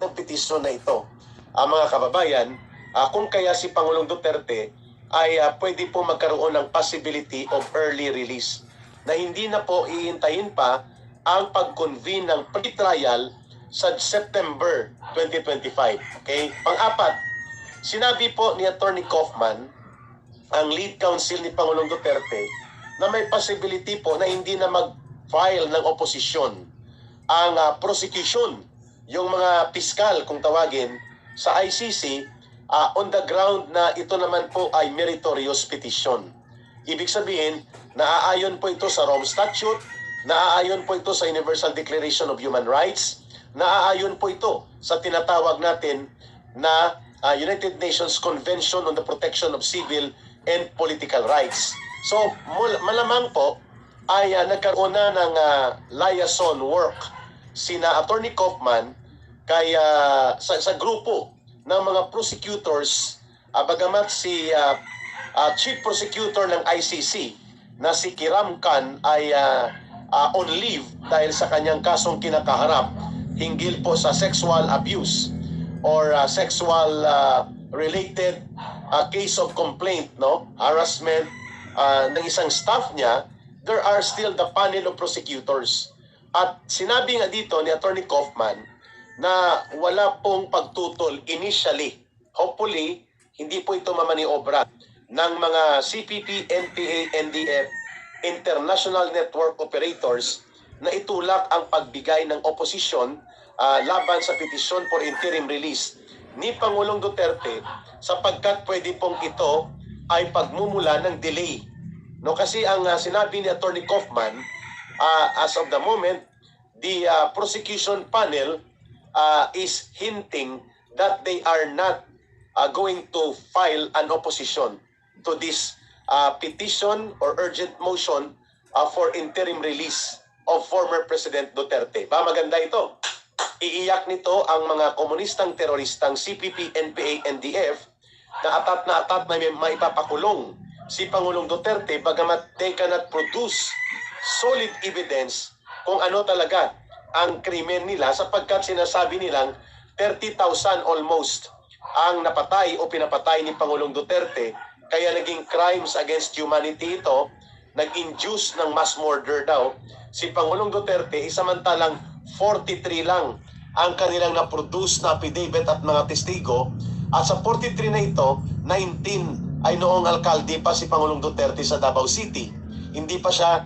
ng petisyon na ito, mga kababayan, kung kaya si Pangulong Duterte ay pwede po magkaroon ng possibility of early release na hindi na po iintayin pa ang pag-convene ng pre-trial sa September 2025. Okay? Pang-apat, sinabi po ni Attorney Kaufman, ang lead counsel ni Pangulong Duterte, na may possibility po na hindi na mag-file ng oposisyon ang prosecution, yung mga piskal kung tawagin sa ICC, on the ground na ito naman po ay meritorious petition. Ibig sabihin, naaayon po ito sa Rome Statute, naaayon po ito sa Universal Declaration of Human Rights, naaayon po ito sa tinatawag natin na United Nations Convention on the Protection of Civil and Political Rights. So, malamang po ay nagkaroon na ng liaison work sina Attorney Kaufman kaya sa grupo ng mga prosecutors, bagamat si Chief Prosecutor ng ICC na si Kiram Khan ay on leave dahil sa kanyang kasong kinakaharap hinggil po sa sexual abuse or sexual related case of complaint, no, harassment ng isang staff niya. There are still the panel of prosecutors. At sinabi nga dito ni Attorney Kaufman na wala pong pagtutol initially. Hopefully, hindi po ito mamaniobra ng mga CPP, NPA, NDF, international network operators na itulak ang pagbigay ng oposisyon laban sa petisyon for interim release ni Pangulong Duterte sapagkat pwede pong ito ay pagmumula ng delay. No, kasi ang sinabi ni Attorney Kaufman, as of the moment, the prosecution panel is hinting that they are not going to file an opposition to this petition or urgent motion for interim release of former President Duterte. Ba, maganda ito. Iiyak nito ang mga komunistang teroristang CPP, NPA, NDF na atat na maipapakulong si Pangulong Duterte bagamat they cannot produce solid evidence kung ano talaga ang krimen nila sapagkat sinasabi nilang 30,000 almost ang napatay o pinapatay ni Pangulong Duterte kaya naging crimes against humanity ito, nag-induce ng mass murder daw si Pangulong Duterte, samantalang 43 lang ang kanilang na-produce na affidavit at mga testigo at sa 43 na ito, 19 ay noong alkalde pa si Pangulong Duterte sa Davao City. Hindi pa siya